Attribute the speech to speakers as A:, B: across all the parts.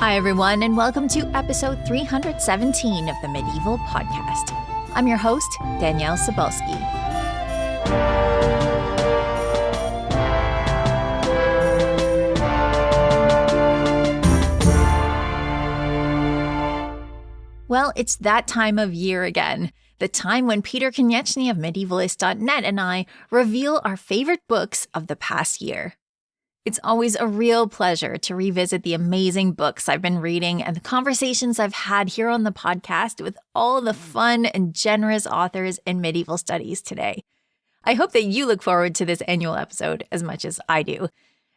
A: Hi, everyone, and welcome to episode 317 of the Medieval Podcast. I'm your host, Danièle Cybulskie. Well, it's that time of year again, the time when Peter Konieczny of Medievalist.net and I reveal our favorite books of the past year. It's always a real pleasure to revisit the amazing books I've been reading and the conversations I've had here on the podcast with all the fun and generous authors in medieval studies today. I hope that you look forward to this annual episode as much as I do.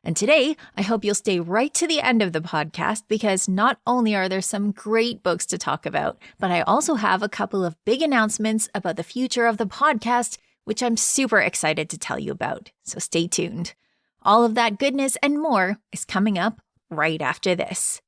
A: And today, I hope you'll stay right to the end of the podcast because not only are there some great books to talk about, but I also have a couple of big announcements about the future of the podcast, which I'm super excited to tell you about. So stay tuned. All of that goodness and more is coming up right after this.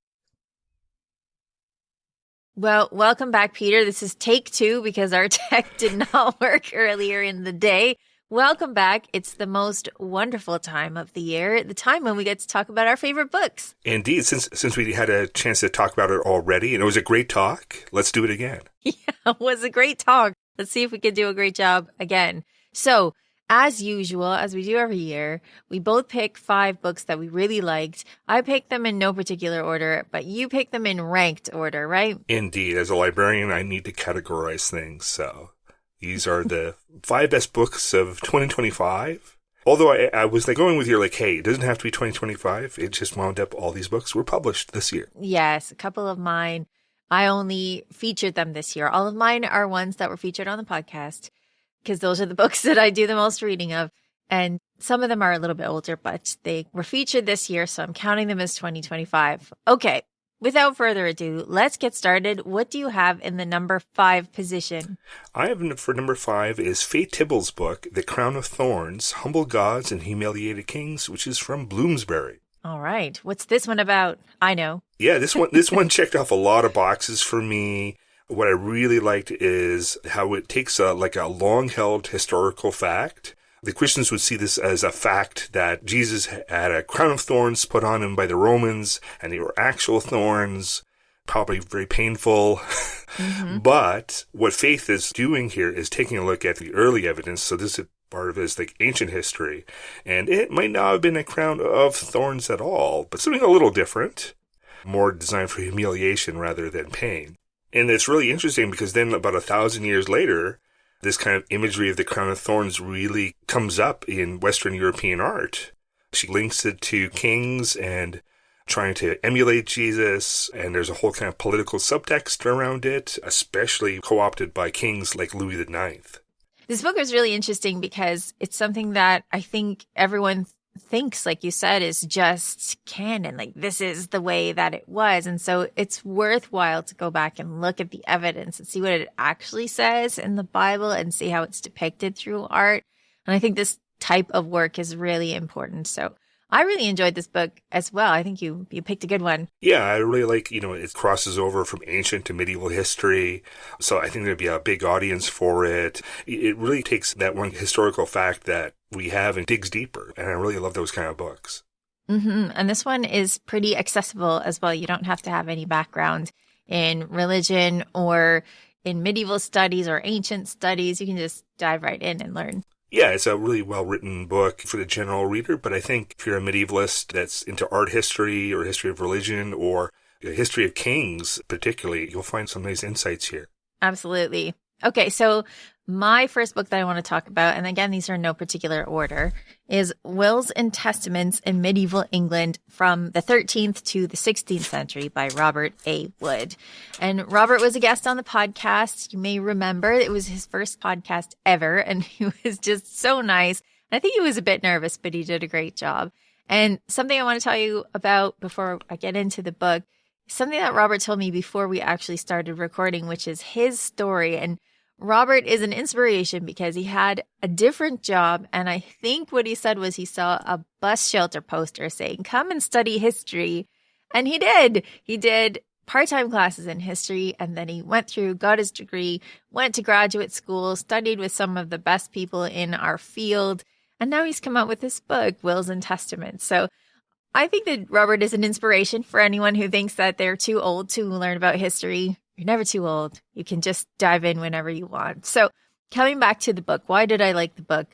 A: Well, welcome back, Peter. This is take 2 because our tech did not work earlier in the day. Welcome back. It's the most wonderful time of the year, the time when we get to talk about our favorite books.
B: Indeed, since we had a chance to talk about it already, and it was a great talk, let's do it again.
A: Yeah, it was a great talk. Let's see if we can do a great job again. So, as usual, as we do every year, we both pick 5 books that we really liked. I picked them in no particular order, but you picked them in ranked order, right?
B: Indeed. As a librarian, I need to categorize things. So these are the 5 best books of 2025. Although I was going with your hey, it doesn't have to be 2025. It just wound up all these books were published this year.
A: Yes, a couple of mine. I only featured them this year. All of mine are ones that were featured on the podcast, because those are the books that I do the most reading of. And some of them are a little bit older, but they were featured this year, so I'm counting them as 2025. Okay, without further ado, let's get started. What do you have in the number 5 position?
B: I have for number 5 is Faye Tibble's book, The Crown of Thorns, Humble Gods and Humiliated Kings, which is from Bloomsbury.
A: All right. What's this one about? I know.
B: Yeah, this one checked off a lot of boxes for me. What I really liked is how it takes a long-held historical fact. The Christians would see this as a fact that Jesus had a crown of thorns put on him by the Romans, and they were actual thorns, probably very painful. Mm-hmm. But what Faith is doing here is taking a look at the early evidence. So this is part of it is ancient history. And it might not have been a crown of thorns at all, but something a little different, more designed for humiliation rather than pain. And it's really interesting because then about 1,000 years later, this kind of imagery of the crown of thorns really comes up in Western European art. She links it to kings and trying to emulate Jesus, and there's a whole kind of political subtext around it, especially co-opted by kings like Louis IX.
A: This book is really interesting because it's something that I think everyone thinks, like you said, is just canon. Like, this is the way that it was. And so it's worthwhile to go back and look at the evidence and see what it actually says in the Bible and see how it's depicted through art. And I think this type of work is really important. So I really enjoyed this book as well. I think you picked a good one.
B: Yeah, I really like, it crosses over from ancient to medieval history. So I think there'd be a big audience for it. It really takes that one historical fact that we have and digs deeper. And I really love those kind of books.
A: Mm-hmm. And this one is pretty accessible as well. You don't have to have any background in religion or in medieval studies or ancient studies. You can just dive right in and learn.
B: Yeah, it's a really well-written book for the general reader, but I think if you're a medievalist that's into art history or history of religion or history of kings particularly, you'll find some nice insights here.
A: Absolutely. Okay, so my first book that I want to talk about, and again, these are in no particular order, is Wills and Testaments in Medieval England from the 13th to the 16th century by Robert A. Wood. And Robert was a guest on the podcast. You may remember it was his first podcast ever, and he was just so nice. And I think he was a bit nervous, but he did a great job. And something I want to tell you about before I get into the book, something that Robert told me before we actually started recording, which is his story. And Robert is an inspiration because he had a different job. And I think what he said was he saw a bus shelter poster saying, come and study history. And he did. He did part-time classes in history. And then he went through, got his degree, went to graduate school, studied with some of the best people in our field. And now he's come out with this book, Wills and Testaments. So I think that Robert is an inspiration for anyone who thinks that they're too old to learn about history. You're never too old. You can just dive in whenever you want. So coming back to the book, why did I like the book?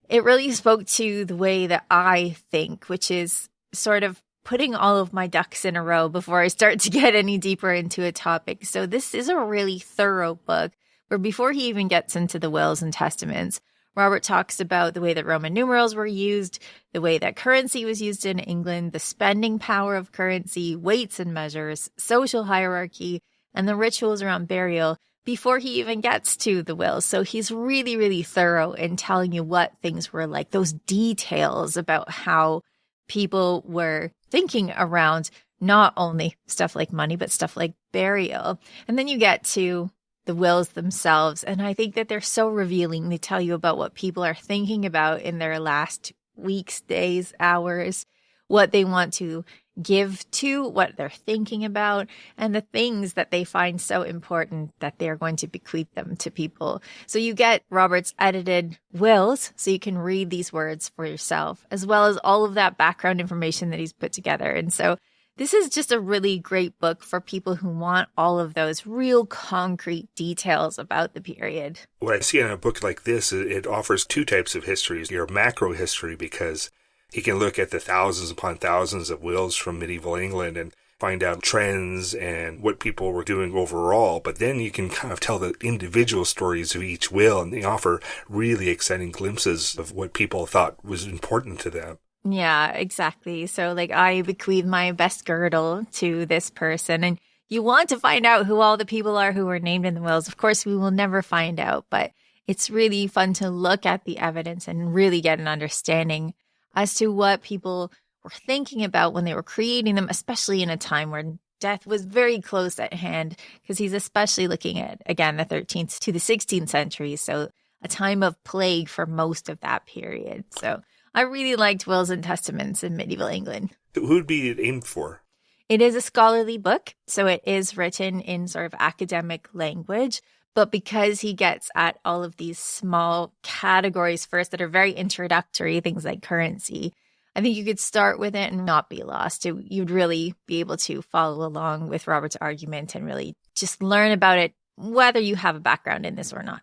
A: It really spoke to the way that I think, which is sort of putting all of my ducks in a row before I start to get any deeper into a topic. So this is a really thorough book where before he even gets into the wills and testaments, Robert talks about the way that Roman numerals were used, the way that currency was used in England, the spending power of currency, weights and measures, social hierarchy, and the rituals around burial before he even gets to the wills. So he's really, really thorough in telling you what things were like, those details about how people were thinking around not only stuff like money, but stuff like burial. And then you get to the wills themselves. And I think that they're so revealing. They tell you about what people are thinking about in their last weeks, days, hours, what they want to give to, what they're thinking about, and the things that they find so important that they're going to bequeath them to people. So you get Robert's edited wills, so you can read these words for yourself, as well as all of that background information that he's put together. And so this is just a really great book for people who want all of those real concrete details about the period.
B: What I see in a book like this, it offers two types of histories. Your macro history, because he can look at the thousands upon thousands of wills from medieval England and find out trends and what people were doing overall. But then you can kind of tell the individual stories of each will, and they offer really exciting glimpses of what people thought was important to them.
A: Yeah, exactly. So like I bequeath my best girdle to this person, and you want to find out who all the people are who were named in the wills. Of course, we will never find out, but it's really fun to look at the evidence and really get an understanding as to what people were thinking about when they were creating them, especially in a time where death was very close at hand, because he's especially looking at, again, the 13th to the 16th century. So a time of plague for most of that period. So I really liked Wills and Testaments in medieval England.
B: Who would be it aimed for?
A: It is a scholarly book, so it is written in sort of academic language. But because he gets at all of these small categories first that are very introductory, things like currency, I think you could start with it and not be lost. You'd really be able to follow along with Robert's argument and really just learn about it, whether you have a background in this or not.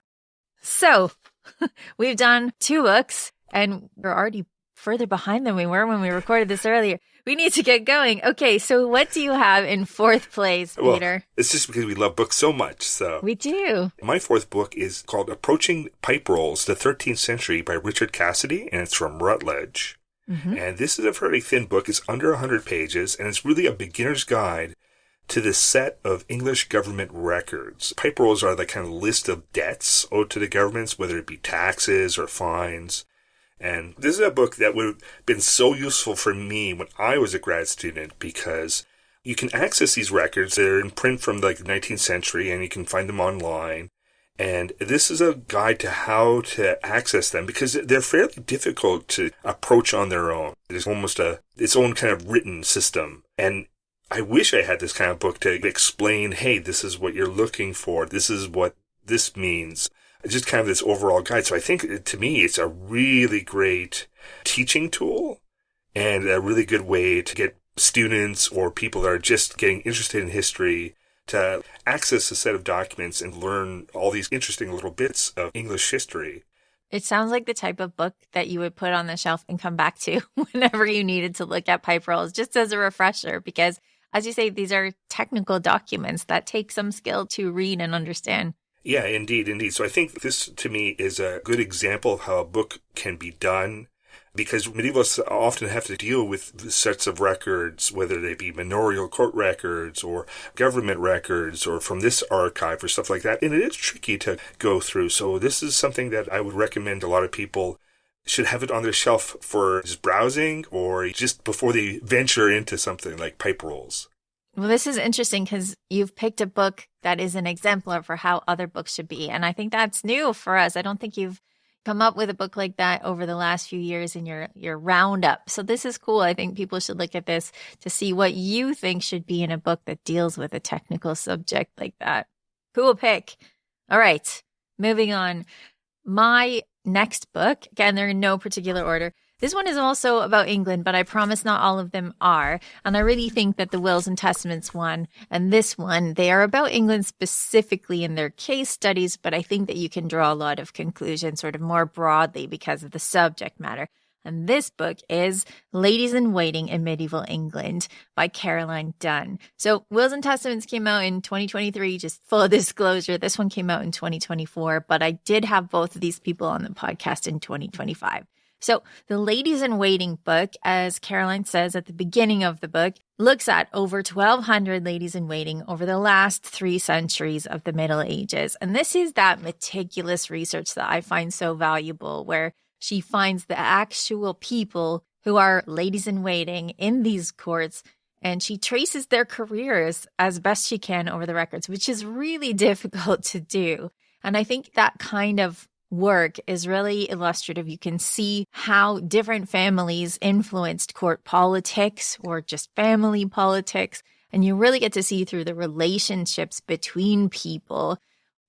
A: So we've done 2 books. And we're already further behind than we were when we recorded this earlier. We need to get going. Okay, so what do you have in 4th place, Peter?
B: Well, it's just because we love books so much. So
A: we do.
B: My 4th book is called Approaching Pipe Rolls, the 13th Century by Richard Cassidy, and it's from Routledge. Mm-hmm. And this is a fairly thin book. It's under 100 pages, and it's really a beginner's guide to the set of English government records. Pipe rolls are the kind of list of debts owed to the governments, whether it be taxes or fines. And this is a book that would have been so useful for me when I was a grad student, because you can access these records. They're in print from like the 19th century, and you can find them online. And this is a guide to how to access them, because they're fairly difficult to approach on their own. There's almost its own kind of written system. And I wish I had this kind of book to explain, hey, this is what you're looking for. This is what this means. Just kind of this overall guide. So I think, to me, it's a really great teaching tool and a really good way to get students or people that are just getting interested in history to access a set of documents and learn all these interesting little bits of English history.
A: It sounds like the type of book that you would put on the shelf and come back to whenever you needed to look at pipe rolls, just as a refresher, because as you say, these are technical documents that take some skill to read and understand.
B: Yeah, indeed. So I think this, to me, is a good example of how a book can be done, because medievalists often have to deal with sets of records, whether they be manorial court records or government records or from this archive or stuff like that. And it is tricky to go through. So this is something that I would recommend a lot of people should have it on their shelf for just browsing or just before they venture into something like pipe rolls.
A: Well, this is interesting because you've picked a book that is an exemplar for how other books should be. And I think that's new for us. I don't think you've come up with a book like that over the last few years in your roundup. So this is cool. I think people should look at this to see what you think should be in a book that deals with a technical subject like that. Cool pick. All right, moving on. My next book, again, they're in no particular order. This one is also about England, but I promise not all of them are. And I really think that the Wills and Testaments one and this one, they are about England specifically in their case studies, but I think that you can draw a lot of conclusions sort of more broadly because of the subject matter. And this book is Ladies in Waiting in Medieval England by Caroline Dunn. So Wills and Testaments came out in 2023, just full disclosure. This one came out in 2024, but I did have both of these people on the podcast in 2025. So the Ladies in Waiting book, as Caroline says at the beginning of the book, looks at over 1,200 ladies in waiting over the last 3 centuries of the Middle Ages. And this is that meticulous research that I find so valuable, where she finds the actual people who are ladies in waiting in these courts, and she traces their careers as best she can over the records, which is really difficult to do. And I think that kind of work is really illustrative. You can see how different families influenced court politics or just family politics. And you really get to see through the relationships between people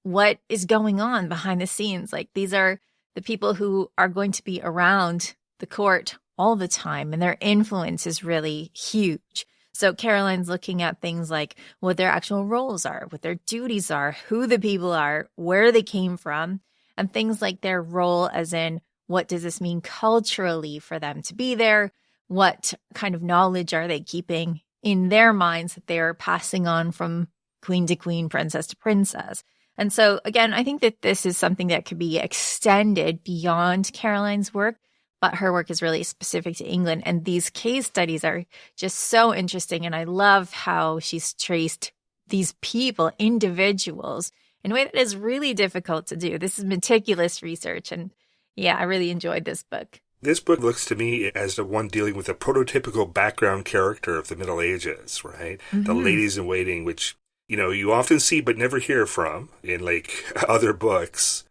A: what is going on behind the scenes. Like, these are the people who are going to be around the court all the time, and their influence is really huge. So Caroline's looking at things like what their actual roles are, what their duties are, who the people are, where they came from, and things like their role as in, what does this mean culturally for them to be there? What kind of knowledge are they keeping in their minds that they are passing on from queen to queen, princess to princess? And so, again, I think that this is something that could be extended beyond Caroline's work, but her work is really specific to England. And these case studies are just so interesting. And I love how she's traced these people, individuals, in a way that is really difficult to do. This is meticulous research. And yeah, I really enjoyed this book.
B: This book looks to me as the one dealing with a prototypical background character of the Middle Ages, right? Mm-hmm. The ladies in waiting, which, you know, you often see but never hear from in like other books.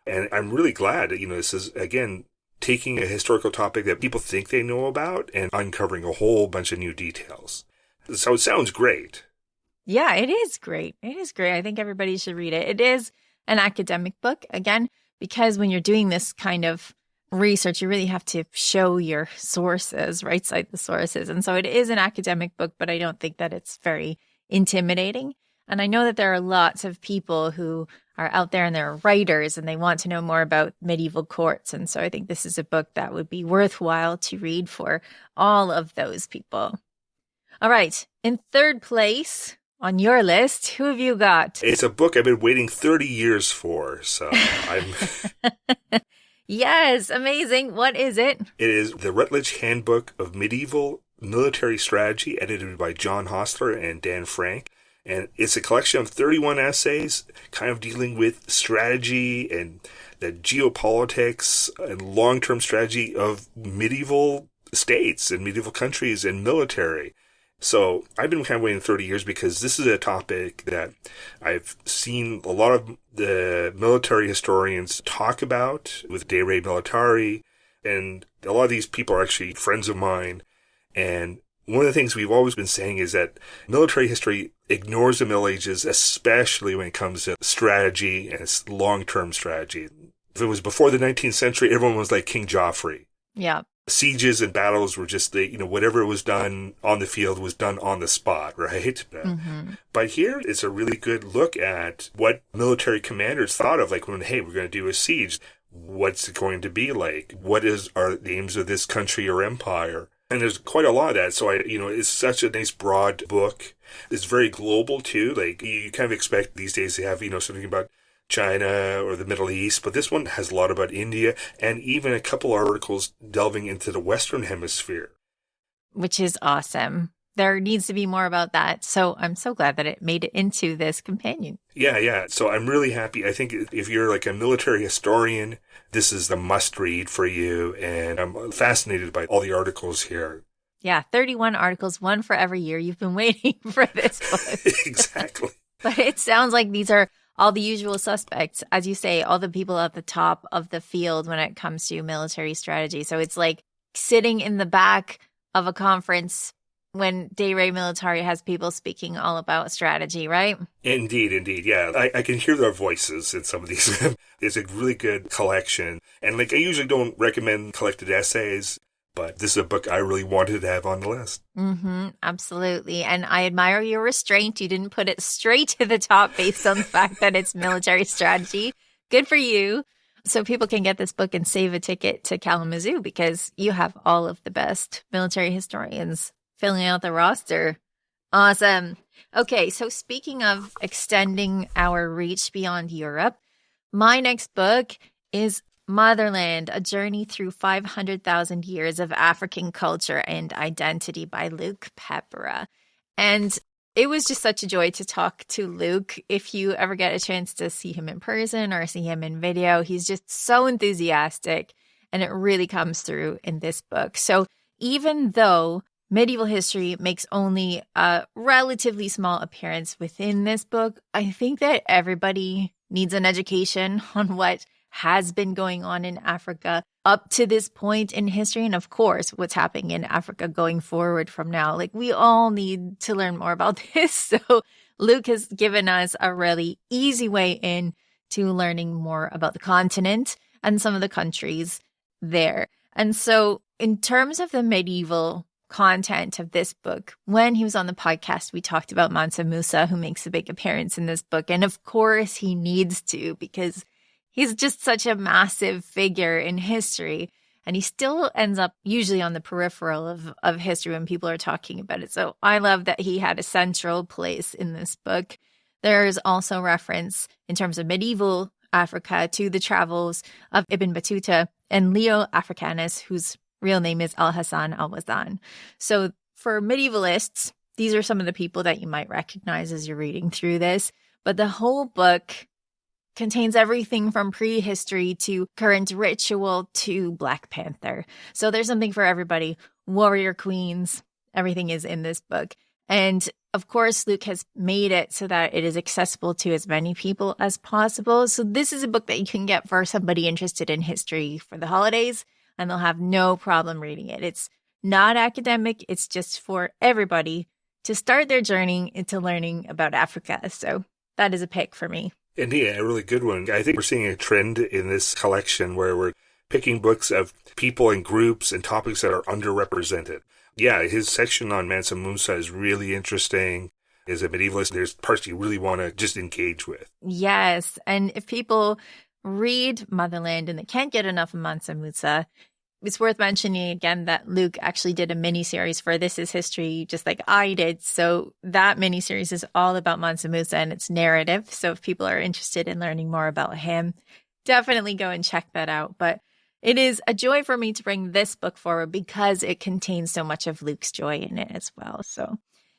B: And I'm really glad that, you know, this is, again, taking a historical topic that people think they know about and uncovering a whole bunch of new details. So it sounds great.
A: Yeah, it is great. It is great. I think everybody should read it. It is an academic book, again, because when you're doing this kind of research, you really have to show your sources, right? Cite the sources. And so it is an academic book, but I don't think that it's very intimidating. And I know that there are lots of people who are out there and they're writers and they want to know more about medieval courts. And so I think this is a book that would be worthwhile to read for all of those people. All right. In third place on your list, who have you got?
B: It's a book I've been waiting 30 years for. So I'm...
A: Yes, amazing. What is it?
B: It is the Rutledge Handbook of Medieval Military Strategy, edited by John Hostler and Dan Frank. And it's a collection of 31 essays kind of dealing with strategy and the geopolitics and long-term strategy of medieval states and medieval countries and military. So I've been kind of waiting 30 years because this is a topic that I've seen a lot of the military historians talk about with De Re Militari, and a lot of these people are actually friends of mine. And one of the things we've always been saying is that military history ignores the Middle Ages, especially when it comes to strategy and its long-term strategy. If it was before the 19th century, everyone was like King Joffrey.
A: Yeah.
B: Sieges and battles were just whatever was done on the field was done on the spot, right?
A: Mm-hmm.
B: But here it's a really good look at what military commanders thought of, like when, hey, we're going to do a siege. What's it going to be like? What are the aims of this country or empire? And there's quite a lot of that. So it's such a nice broad book. It's very global too. Like you kind of expect these days to have, something about China or the Middle East, but this one has a lot about India and even a couple articles delving into the Western Hemisphere.
A: Which is awesome. There needs to be more about that. So I'm so glad that it made it into this companion.
B: Yeah. So I'm really happy. I think if you're like a military historian, this is the must read for you. And I'm fascinated by all the articles here.
A: Yeah, 31 articles, one for every year. You've been waiting for this book.
B: Exactly.
A: But it sounds like these are all the usual suspects, as you say, all the people at the top of the field when it comes to military strategy. So it's like sitting in the back of a conference when De Re Militari has people speaking all about strategy, right?
B: Indeed. Yeah, I can hear their voices in some of these. It's a really good collection. And I usually don't recommend collected essays. But this is a book I really wanted to have on the list.
A: Absolutely. And I admire your restraint. You didn't put it straight to the top based on the fact that it's military strategy. Good for you. So people can get this book and save a ticket to Kalamazoo because you have all of the best military historians filling out the roster. Awesome. Okay, so speaking of extending our reach beyond Europe, my next book is Motherland, A Journey Through 500,000 Years of African Culture and Identity by Luke Pepera. And it was just such a joy to talk to Luke. If you ever get a chance to see him in person or see him in video, he's just so enthusiastic, and it really comes through in this book. So even though medieval history makes only a relatively small appearance within this book, I think that everybody needs an education on what has been going on in Africa up to this point in history. And of course, what's happening in Africa going forward from now. Like, we all need to learn more about this. So Luke has given us a really easy way in to learning more about the continent and some of the countries there. And so in terms of the medieval content of this book, when he was on the podcast, we talked about Mansa Musa, who makes a big appearance in this book. And of course he needs to, because he's just such a massive figure in history, and he still ends up usually on the peripheral of history when people are talking about it. So I love that he had a central place in this book. There's also reference in terms of medieval Africa to the travels of Ibn Battuta and Leo Africanus, whose real name is Al-Hassan al-Wazan. So for medievalists, these are some of the people that you might recognize as you're reading through this. But the whole book contains everything from prehistory to current ritual to Black Panther. So there's something for everybody. Warrior queens, everything is in this book. And of course, Luke has made it so that it is accessible to as many people as possible. So this is a book that you can get for somebody interested in history for the holidays, and they'll have no problem reading it. It's not academic. It's just for everybody to start their journey into learning about Africa. So that is a pick for me.
B: Indeed, a really good one. I think we're seeing a trend in this collection where we're picking books of people and groups and topics that are underrepresented. Yeah, his section on Mansa Musa is really interesting. As a medievalist, there's parts you really want to just engage with.
A: Yes, and if people read Motherland and they can't get enough of Mansa Musa, it's worth mentioning again that Luke actually did a mini-series for This Is History, just like I did. So that mini-series is all about Mansa Musa and its narrative. So if people are interested in learning more about him, definitely go and check that out. But it is a joy for me to bring this book forward because it contains so much of Luke's joy in it as well. So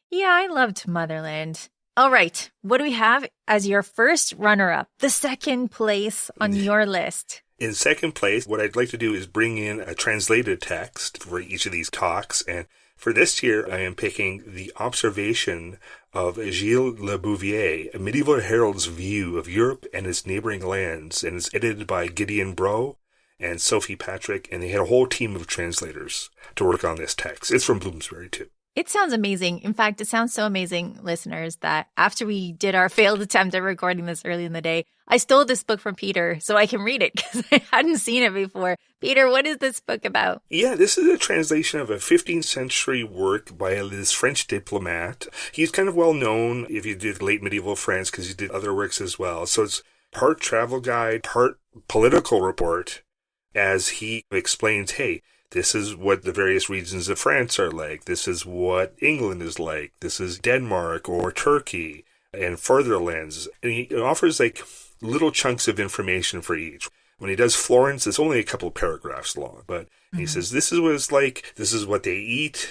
A: yeah, I loved Motherland. All right, what do we have as your first runner-up, the second place on your list?
B: In second place, what I'd like to do is bring in a translated text for each of these talks. And for this year, I am picking The Observation of Gilles Le Bouvier, a medieval herald's view of Europe and its neighboring lands. And it's edited by Gideon Bro and Sophie Patrick. And they had a whole team of translators to work on this text. It's from Bloomsbury, too.
A: It sounds amazing. In fact, it sounds so amazing, listeners, that after we did our failed attempt at recording this early in the day, I stole this book from Peter so I can read it because I hadn't seen it before. Peter, what is this book about?
B: Yeah, this is a translation of a 15th century work by this French diplomat. He's kind of well known if you did late medieval France because he did other works as well. So it's part travel guide, part political report as he explains, hey, this is what the various regions of France are like. This is what England is like. This is Denmark or Turkey and further lands. And he offers like little chunks of information for each. When he does Florence, it's only a couple of paragraphs long, but he says, this is what it's like. This is what they eat.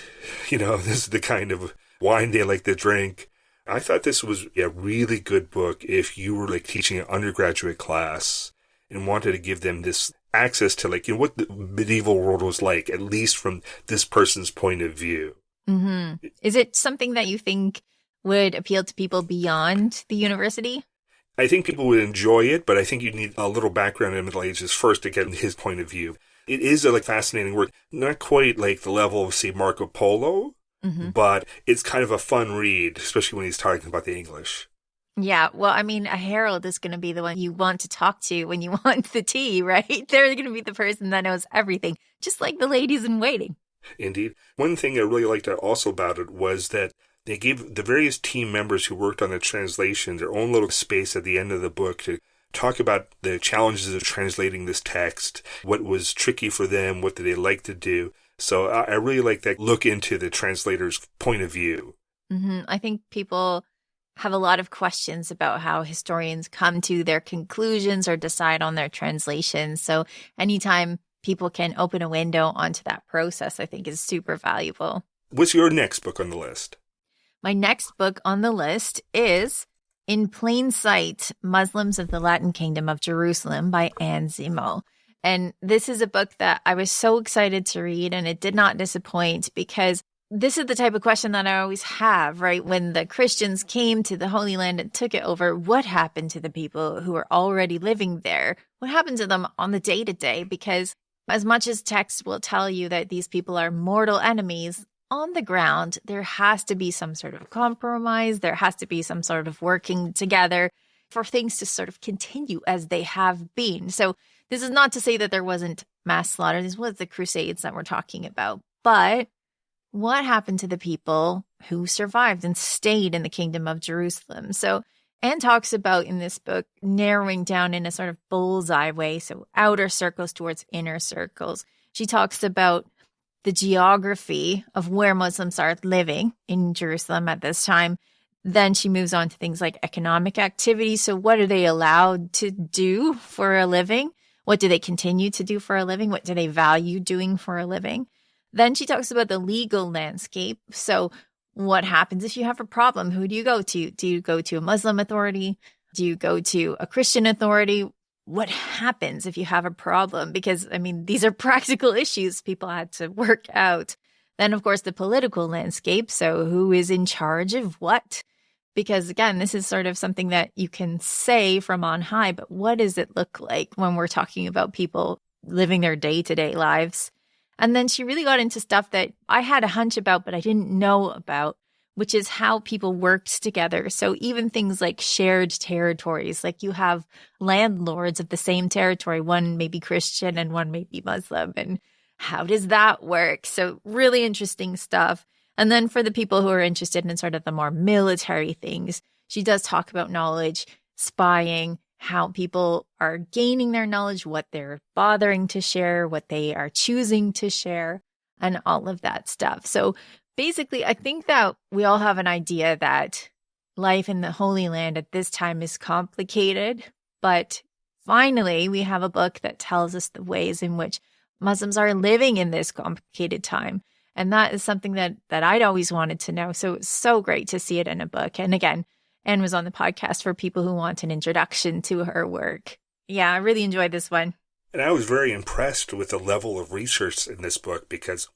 B: You know, this is the kind of wine they like to drink. I thought this was a really good book if you were like teaching an undergraduate class and wanted to give them this access to like, you know, what the medieval world was like, at least from this person's point of view.
A: Mm-hmm. Is it something that you think would appeal to people beyond the university?
B: I think people would enjoy it, but I think you need a little background in the Middle Ages first to get his point of view. It is a like fascinating work, not quite like the level of, say, Marco Polo, but it's kind of a fun read, especially when he's talking about the English.
A: Yeah, well, I mean, a herald is going to be the one you want to talk to when you want the tea, right? They're going to be the person that knows everything, just like the ladies in waiting.
B: Indeed. One thing I really liked also about it was that they gave the various team members who worked on the translation their own little space at the end of the book to talk about the challenges of translating this text, what was tricky for them, what did they like to do. So I really like that look into the translator's point of view.
A: I think people have a lot of questions about how historians come to their conclusions or decide on their translations. So anytime people can open a window onto that process, I think is super valuable.
B: What's your next book on the list?
A: My next book on the list is In Plain Sight, Muslims of the Latin Kingdom of Jerusalem by Anne Zimo. And this is a book that I was so excited to read, and it did not disappoint, because this is the type of question that I always have, right? When the Christians came to the Holy Land and took it over, what happened to the people who were already living there? What happened to them on the day-to-day? Because as much as text will tell you that these people are mortal enemies, on the ground, there has to be some sort of compromise. There has to be some sort of working together for things to sort of continue as they have been. So this is not to say that there wasn't mass slaughter. This was the Crusades that we're talking about. But what happened to the people who survived and stayed in the Kingdom of Jerusalem? So Anne talks about in this book narrowing down in a sort of bullseye way, so outer circles towards inner circles. She talks about the geography of where Muslims are living in Jerusalem at this time. Then she moves on to things like economic activity. So what are they allowed to do for a living? What do they continue to do for a living? What do they value doing for a living? Then she talks about the legal landscape. So what happens if you have a problem? Who do you go to? Do you go to a Muslim authority? Do you go to a Christian authority? What happens if you have a problem? Because, I mean, these are practical issues people had to work out. Then, of course, the political landscape. So who is in charge of what? Because, again, this is sort of something that you can say from on high, but what does it look like when we're talking about people living their day-to-day lives? And then she really got into stuff that I had a hunch about, but I didn't know about, which is how people worked together. So even things like shared territories, like you have landlords of the same territory, one may be Christian and one may be Muslim. And how does that work? So really interesting stuff. And then for the people who are interested in sort of the more military things, she does talk about knowledge, spying, how people are gaining their knowledge, what they're bothering to share, what they are choosing to share, and all of that stuff. So basically, I think that we all have an idea that life in the Holy Land at this time is complicated, but finally, we have a book that tells us the ways in which Muslims are living in this complicated time. And that is something that I'd always wanted to know. So it's so great to see it in a book. And again, Anne was on the podcast for people who want an introduction to her work. Yeah, I really enjoyed this one.
B: And I was very impressed with the level of research in this book, because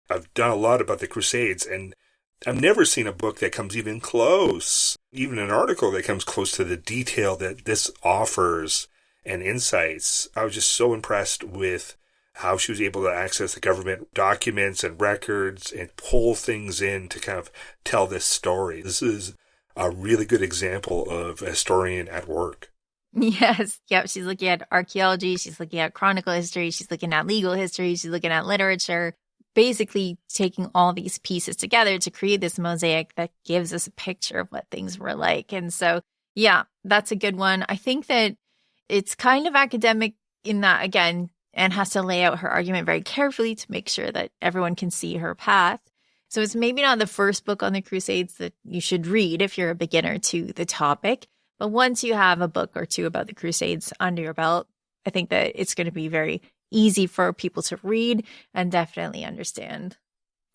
B: I've done a lot about the Crusades, and I've never seen a book that comes even close, even an article that comes close to the detail that this offers and insights. I was just so impressed with how she was able to access the government documents and records and pull things in to kind of tell this story. This is a really good example of a historian at work.
A: Yes. Yep. She's looking at archaeology. She's looking at chronicle history. She's looking at legal history. She's looking at literature, basically taking all these pieces together to create this mosaic that gives us a picture of what things were like. And so, yeah, that's a good one. I think that it's kind of academic in that, again, Anne has to lay out her argument very carefully to make sure that everyone can see her path. So it's maybe not the first book on the Crusades that you should read if you're a beginner to the topic. But once you have a book or two about the Crusades under your belt, I think that it's going to be very easy for people to read and definitely understand.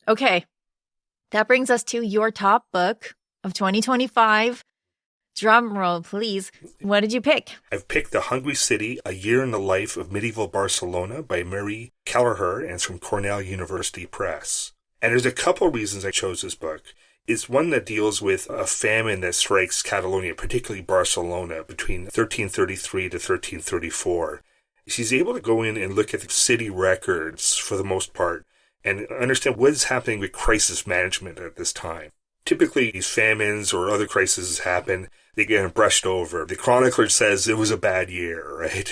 A: Okay, that brings us to your top book of 2025. Drum roll, please. What did you pick?
B: I've picked The Hungry City, A Year in the Life of Medieval Barcelona by Mary Kelleher, and it's from Cornell University Press. And there's a couple of reasons I chose this book. It's one that deals with a famine that strikes Catalonia, particularly Barcelona, between 1333 to 1334. She's able to go in and look at the city records for the most part and understand what is happening with crisis management at this time. Typically, these famines or other crises happen, they get brushed over. The chronicler says it was a bad year, right?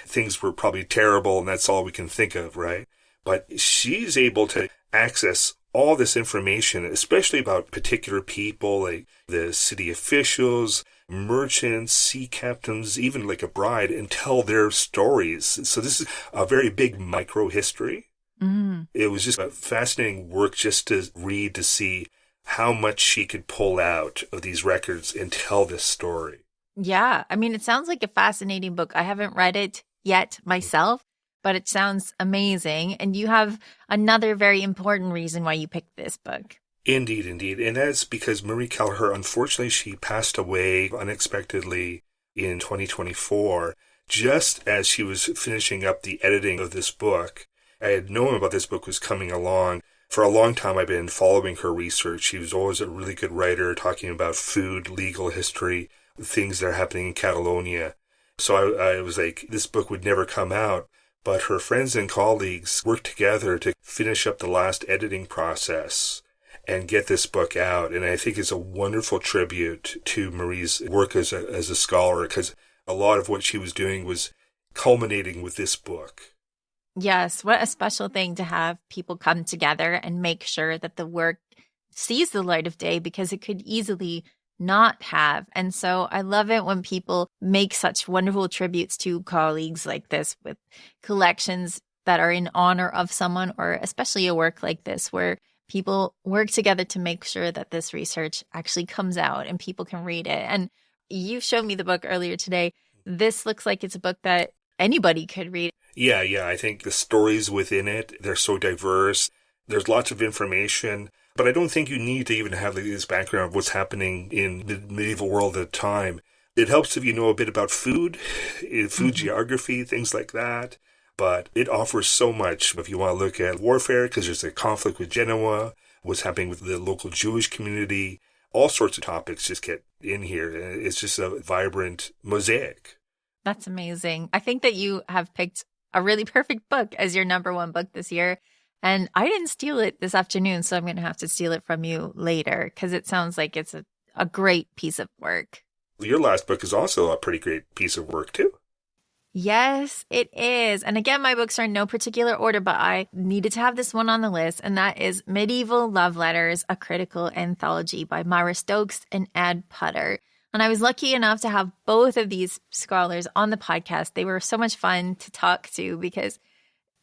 B: Things were probably terrible, and that's all we can think of, right? But she's able to access all this information, especially about particular people like the city officials, merchants, sea captains, even like a bride, and tell their stories. So this is a very big micro history.
A: Mm.
B: It was just a fascinating work just to read, to see how much she could pull out of these records and tell this story.
A: Yeah. I mean, it sounds like a fascinating book. I haven't read it yet myself, but it sounds amazing. And you have another very important reason why you picked this book.
B: Indeed, indeed. And that's because Marie Kelleher, unfortunately, she passed away unexpectedly in 2024, just as she was finishing up the editing of this book. I had known about this book was coming along. For a long time, I've been following her research. She was always a really good writer, talking about food, legal history, things that are happening in Catalonia. So I was like, this book would never come out. But her friends and colleagues worked together to finish up the last editing process and get this book out. And I think it's a wonderful tribute to Marie's work as a scholar, because a lot of what she was doing was culminating with this book.
A: Yes, what a special thing to have people come together and make sure that the work sees the light of day, because it could easily not have. And so I love it when people make such wonderful tributes to colleagues like this, with collections that are in honor of someone, or especially a work like this where people work together to make sure that this research actually comes out and people can read it. And you showed me the book earlier today. This looks like it's a book that anybody could read.
B: Yeah. I think the stories within it, they're so diverse. There's lots of information, but I don't think you need to even have this background of what's happening in the medieval world at the time. It helps if you know a bit about food geography, things like that. But it offers so much if you want to look at warfare, because there's a conflict with Genoa, what's happening with the local Jewish community. All sorts of topics just get in here. It's just a vibrant mosaic.
A: That's amazing. I think that you have picked a really perfect book as your number one book this year. And I didn't steal it this afternoon, so I'm going to have to steal it from you later, because it sounds like it's a great piece of work.
B: Your last book is also a pretty great piece of work, too.
A: Yes, it is. And again, my books are in no particular order, but I needed to have this one on the list. And that is Medieval Love Letters, a Critical Anthology by Myra Stokes and Ed Putter. And I was lucky enough to have both of these scholars on the podcast. They were so much fun to talk to, because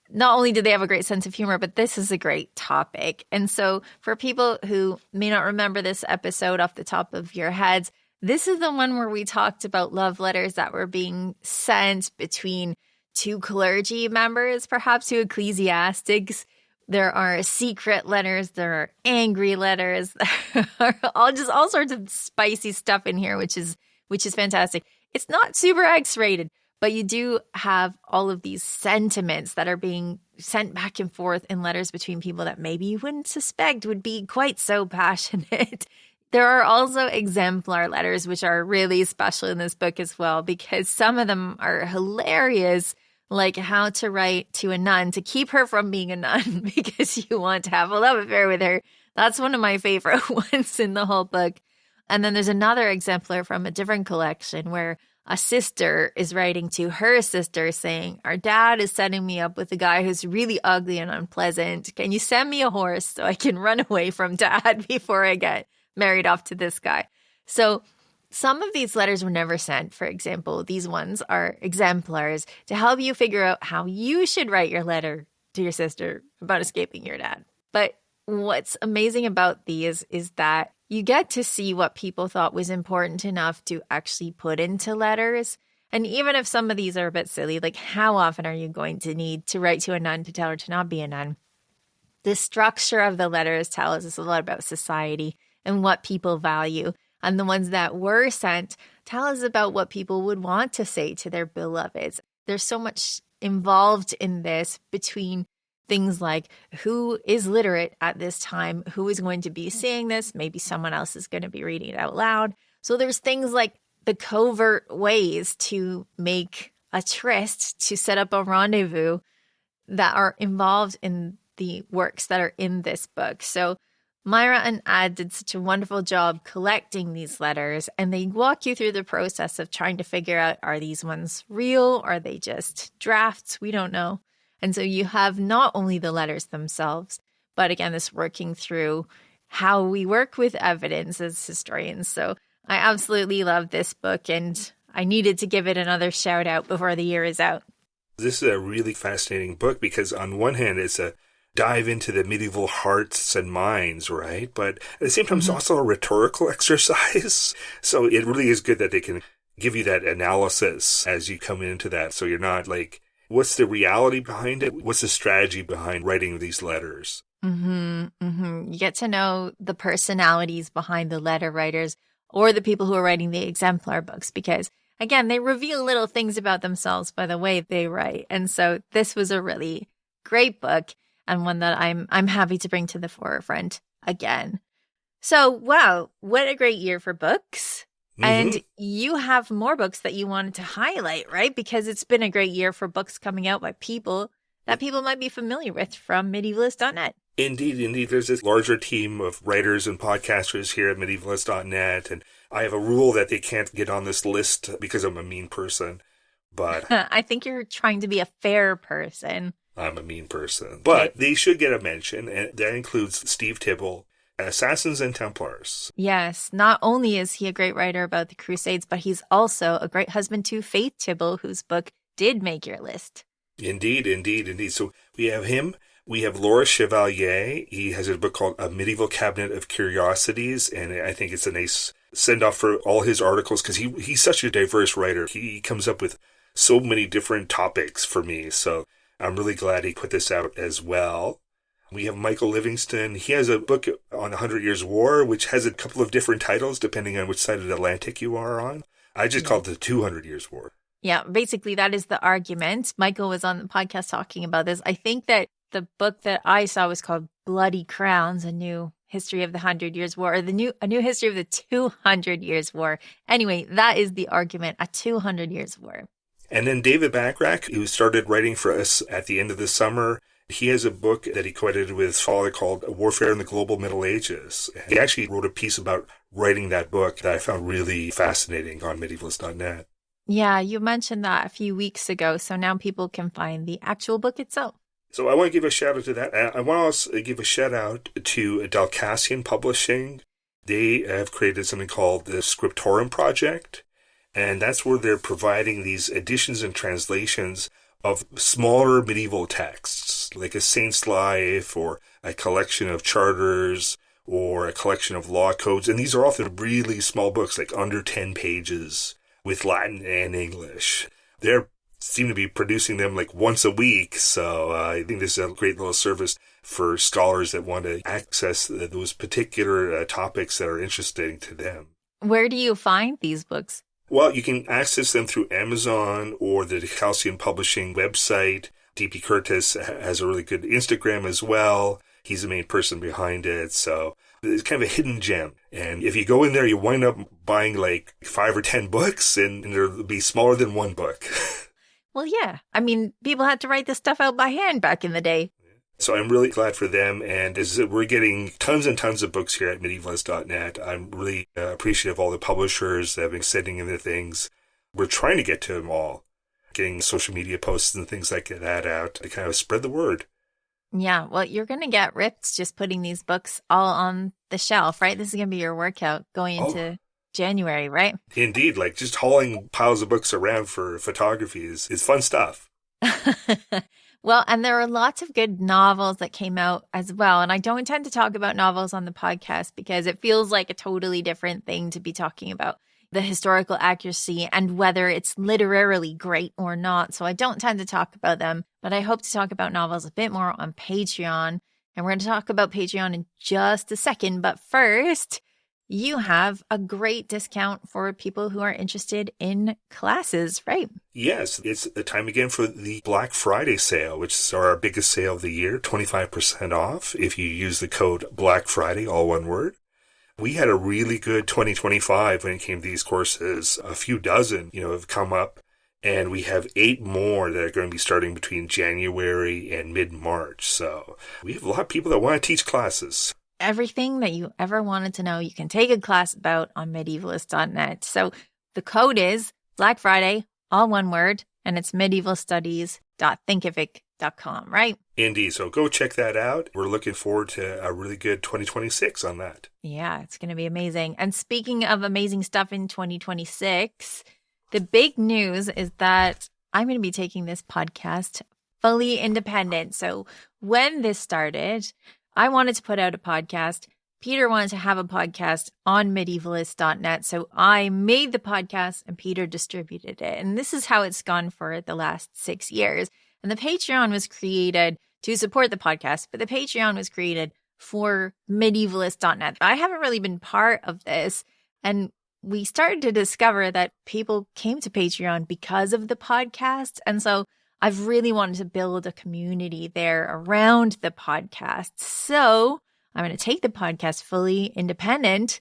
A: not only do they have a great sense of humor, but this is a great topic. And so for people who may not remember this episode off the top of your heads, this is the one where we talked about love letters that were being sent between two clergy members, perhaps two ecclesiastics. There are secret letters. There are angry letters. There are all sorts of spicy stuff in here, which is fantastic. It's not super X-rated, but you do have all of these sentiments that are being sent back and forth in letters between people that maybe you wouldn't suspect would be quite so passionate. There are also exemplar letters, which are really special in this book as well, because some of them are hilarious, like how to write to a nun to keep her from being a nun because you want to have a love affair with her. That's one of my favorite ones in the whole book. And then there's another exemplar from a different collection where a sister is writing to her sister saying, our dad is setting me up with a guy who's really ugly and unpleasant. Can you send me a horse so I can run away from dad before I get married off to this guy? So some of these letters were never sent. For example, these ones are exemplars to help you figure out how you should write your letter to your sister about escaping your dad. But what's amazing about these is that you get to see what people thought was important enough to actually put into letters. And even if some of these are a bit silly, like how often are you going to need to write to a nun to tell her to not be a nun? The structure of the letters tells us a lot about society and what people value. And the ones that were sent tell us about what people would want to say to their beloveds. There's so much involved in this, between things like who is literate at this time, who is going to be seeing this, maybe someone else is going to be reading it out loud. So there's things like the covert ways to make a tryst, to set up a rendezvous, that are involved in the works that are in this book. So Myra and Ad did such a wonderful job collecting these letters, and they walk you through the process of trying to figure out, are these ones real? Are they just drafts? We don't know. And so you have not only the letters themselves, But again, this working through how we work with evidence as historians. So I absolutely love this book, and I needed to give it another shout out before the year is out.
B: This is a really fascinating book because on one hand, it's a dive into the medieval hearts and minds, right? But at the same time, it's also a rhetorical exercise. So it really is good that they can give you that analysis as you come into that. So you're not like, what's the reality behind it? What's the strategy behind writing these letters?
A: You get to know the personalities behind the letter writers or the people who are writing the exemplar books because, again, they reveal little things about themselves by the way they write. And so this was a really great book and one that I'm happy to bring to the forefront again. So, wow, what a great year for books. And you have more books that you wanted to highlight, right? Because it's been a great year for books coming out by people that people might be familiar with from medievalist.net.
B: Indeed. There's this larger team of writers and podcasters here at medievalist.net, and I have a rule that they can't get on this list because I'm a mean person, but...
A: I think you're trying to be a fair person.
B: I'm a mean person. But they should get a mention, and that includes Steve Tibble, Assassins and Templars.
A: Yes, not only is he a great writer about the Crusades, but he's also a great husband to Faith Tibble, whose book did make your list.
B: Indeed. So we have him. We have Laura Chevalier. He has a book called A Medieval Cabinet of Curiosities, and I think it's a nice send-off for all his articles because he's such a diverse writer. He comes up with so many different topics for me, so I'm really glad he put this out as well. We have Michael Livingston. He has a book on the 100 Years' War, which has a couple of different titles depending on which side of the Atlantic you are on. I just called it the 200 Years' War.
A: Yeah, basically that is the argument. Michael was on the podcast talking about this. I think that the book that I saw was called Bloody Crowns, A New History of the 100 Years' War, or a new history of the 200 Years' War. Anyway, that is the argument, a 200 Years' War.
B: And then David Backrack, who started writing for us at the end of the summer, he has a book that he co-edited with his father called Warfare in the Global Middle Ages. He actually wrote a piece about writing that book that I found really fascinating on medievalist.net.
A: Yeah, you mentioned that a few weeks ago, so now people can find the actual book itself.
B: So I want to give a shout out to that. I want to also give a shout out to Dalcassian Publishing. They have created something called the Scriptorum Project, and that's where they're providing these editions and translations of smaller medieval texts, like a saint's life or a collection of charters or a collection of law codes. And these are often really small books, like under 10 pages with Latin and English. They're seem to be producing them like once a week. So I think this is a great little service for scholars that want to access those particular topics that are interesting to them.
A: Where do you find these books?
B: Well, you can access them through Amazon or the Dalcassian Publishing website. D.P. Curtis has a really good Instagram as well. He's the main person behind it. So it's kind of a hidden gem. And if you go in there, you wind up buying like 5 or 10 books, and it'll be smaller than one book.
A: Well, yeah. I mean, people had to write this stuff out by hand back in the day.
B: So I'm really glad for them. And we're getting tons and tons of books here at medievalist.net. I'm really appreciative of all the publishers that have been sending in the things. We're trying to get to them all, getting social media posts and things like that out to kind of spread the word.
A: Yeah, well, you're going to get ripped just putting these books all on the shelf, right? This is going to be your workout going into January, right?
B: Indeed, like just hauling piles of books around for photography is fun stuff.
A: Well, and there are lots of good novels that came out as well. And I don't intend to talk about novels on the podcast because it feels like a totally different thing to be talking about the historical accuracy and whether it's literarily great or not. So I don't tend to talk about them, but I hope to talk about novels a bit more on Patreon. And we're going to talk about Patreon in just a second. But first, you have a great discount for people who are interested in classes, right? Yes,
B: it's the time again for the Black Friday sale, which is our biggest sale of the year, 25% off if you use the code Black Friday, all one word. We had a really good 2025 when it came to these courses. A few dozen, have come up, and we have 8 more that are going to be starting between January and mid-March. So we have a lot of people that want to teach classes.
A: Everything that you ever wanted to know, you can take a class about on medievalist.net. So the code is Black Friday, all one word, and it's Medieval Studies www.thinkific.com, right?
B: Indeed. So go check that out. We're looking forward to a really good 2026 on that.
A: Yeah, it's going to be amazing. And speaking of amazing stuff in 2026, the big news is that I'm going to be taking this podcast fully independent. So when this started, I wanted to put out a podcast. Peter wanted to have a podcast on medievalist.net. So I made the podcast and Peter distributed it. And this is how it's gone for the last 6 years. And the Patreon was created to support the podcast, but the Patreon was created for medievalist.net. I haven't really been part of this. And we started to discover that people came to Patreon because of the podcast. And so I've really wanted to build a community there around the podcast. So I'm going to take the podcast fully independent,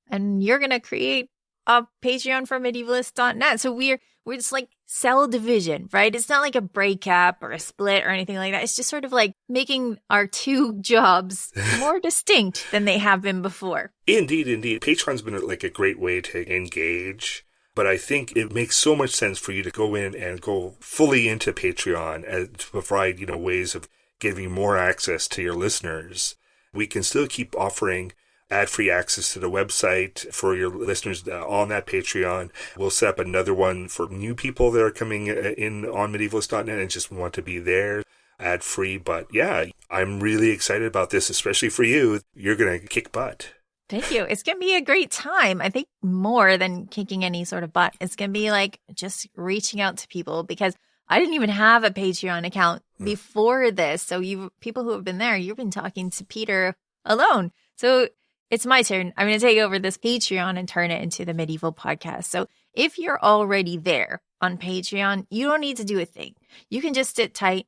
A: and you're going to create a Patreon for medievalist.net. So we're just like cell division, right? It's not like a breakup or a split or anything like that. It's just sort of like making our two jobs more distinct than they have been before.
B: Indeed, indeed. Patreon's been like a great way to engage. But I think it makes so much sense for you to go in and go fully into Patreon and to provide, ways of giving more access to your listeners. We can still keep offering ad-free access to the website for your listeners on that Patreon. We'll set up another one for new people that are coming in on medievalist.net and just want to be there ad-free. But yeah, I'm really excited about this, especially for you. You're going to kick butt.
A: Thank you. It's going to be a great time. I think more than kicking any sort of butt, it's going to be like just reaching out to people, because I didn't even have a Patreon account before this. So people who have been there, you've been talking to Peter alone. So it's my turn. I'm going to take over this Patreon and turn it into the Medieval Podcast. So if you're already there on Patreon, you don't need to do a thing. You can just sit tight.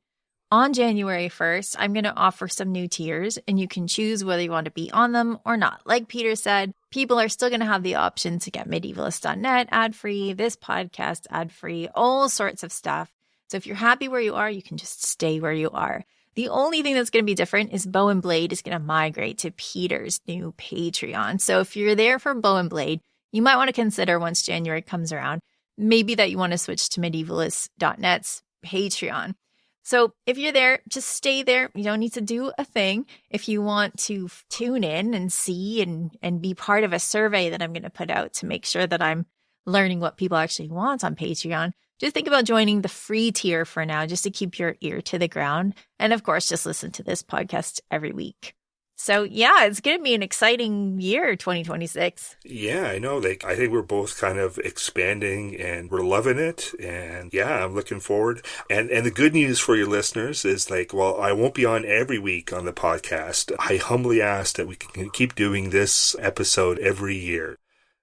A: On January 1st, I'm going to offer some new tiers, and you can choose whether you want to be on them or not. Like Peter said, people are still going to have the option to get medievalist.net ad-free, this podcast ad-free, all sorts of stuff. So if you're happy where you are, you can just stay where you are. The only thing that's going to be different is Bow and Blade is going to migrate to Peter's new Patreon. So if you're there for Bow and Blade, you might want to consider once January comes around, maybe that you want to switch to medievalist.net's Patreon. So if you're there, just stay there. You don't need to do a thing. If you want to tune in and see and be part of a survey that I'm going to put out to make sure that I'm learning what people actually want on Patreon, just think about joining the free tier for now, just to keep your ear to the ground. And of course, just listen to this podcast every week. So yeah, it's going to be an exciting year, 2026.
B: Yeah, I know. I think we're both kind of expanding and we're loving it. And yeah, I'm looking forward. And the good news for your listeners is while I won't be on every week on the podcast, I humbly ask that we can keep doing this episode every year.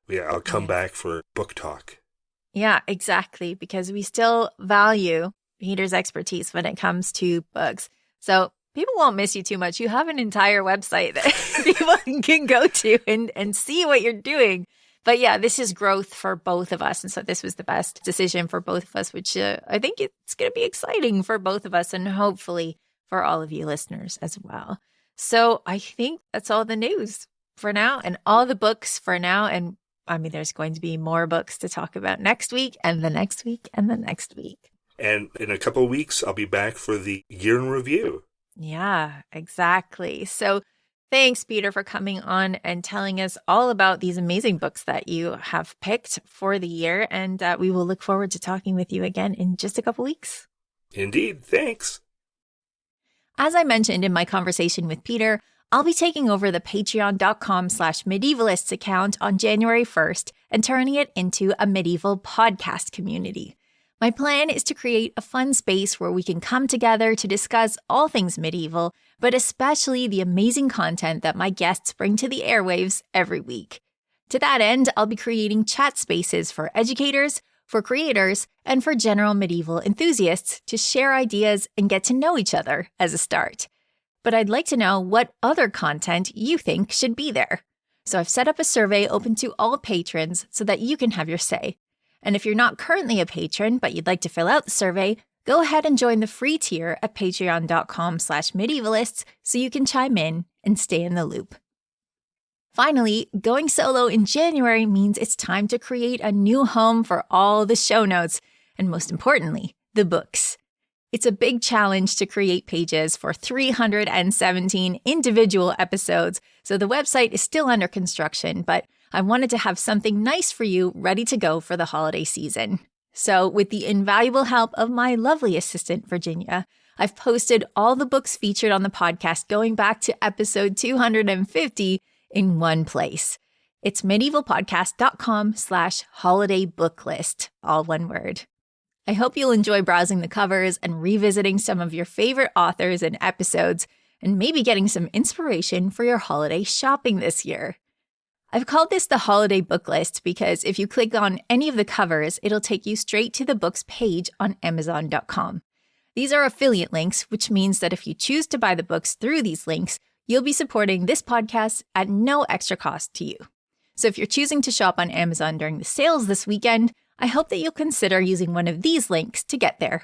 B: Yeah, I'll come back for book talk.
A: Yeah, exactly. Because we still value Peter's expertise when it comes to books. So people won't miss you too much. You have an entire website that people can go to and see what you're doing. But yeah, this is growth for both of us. And so this was the best decision for both of us, which I think it's going to be exciting for both of us and hopefully for all of you listeners as well. So I think that's all the news for now and all the books for now. And I mean, there's going to be more books to talk about next week and the next week and the next week.
B: And in a couple of weeks, I'll be back for the year in review.
A: Yeah, exactly. So thanks, Peter, for coming on and telling us all about these amazing books that you have picked for the year. And we will look forward to talking with you again in just a couple weeks.
B: Indeed. Thanks.
A: As I mentioned in my conversation with Peter, I'll be taking over the patreon.com/medievalists account on January 1st and turning it into a medieval podcast community. My plan is to create a fun space where we can come together to discuss all things medieval, but especially the amazing content that my guests bring to the airwaves every week. To that end, I'll be creating chat spaces for educators, for creators, and for general medieval enthusiasts to share ideas and get to know each other as a start. But I'd like to know what other content you think should be there. So I've set up a survey open to all patrons so that you can have your say. And if you're not currently a patron, but you'd like to fill out the survey, go ahead and join the free tier at patreon.com/medievalists so you can chime in and stay in the loop. Finally, going solo in January means it's time to create a new home for all the show notes, and most importantly, the books. It's a big challenge to create pages for 317 individual episodes, so the website is still under construction, but I wanted to have something nice for you ready to go for the holiday season. So with the invaluable help of my lovely assistant, Virginia, I've posted all the books featured on the podcast going back to episode 250 in one place. It's medievalpodcast.com/holiday book list, all one word. I hope you'll enjoy browsing the covers and revisiting some of your favorite authors and episodes, and maybe getting some inspiration for your holiday shopping this year. I've called this the holiday book list because if you click on any of the covers, it'll take you straight to the books page on Amazon.com. These are affiliate links, which means that if you choose to buy the books through these links, you'll be supporting this podcast at no extra cost to you. So if you're choosing to shop on Amazon during the sales this weekend, I hope that you'll consider using one of these links to get there.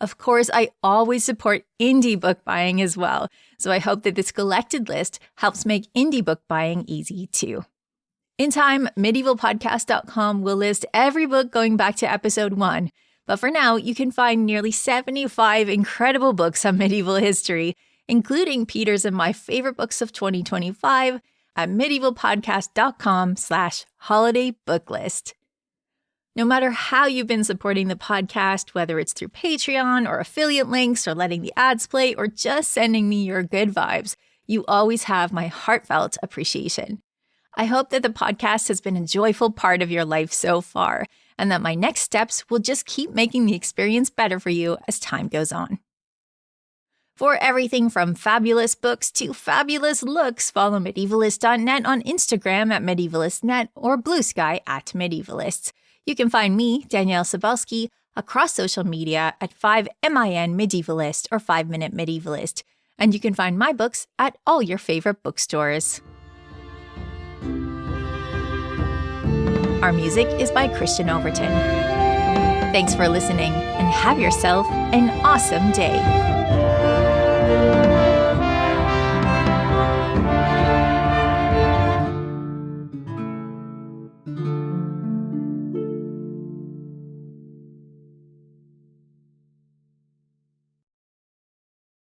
A: Of course, I always support indie book buying as well, so I hope that this collected list helps make indie book buying easy too. In time, medievalpodcast.com will list every book going back to episode 1, but for now, you can find nearly 75 incredible books on medieval history, including Peter's and my favorite books of 2025 at medievalpodcast.com/holiday book list. No matter how you've been supporting the podcast, whether it's through Patreon or affiliate links or letting the ads play or just sending me your good vibes, you always have my heartfelt appreciation. I hope that the podcast has been a joyful part of your life so far, and that my next steps will just keep making the experience better for you as time goes on. For everything from fabulous books to fabulous looks, follow medievalist.net on Instagram at medievalistnet or Blue Sky at medievalists. You can find me, Danièle Cybulskie, across social media at 5MIN Medievalist or 5 Minute Medievalist. And you can find my books at all your favorite bookstores. Our music is by Christian Overton. Thanks for listening and have yourself an awesome day.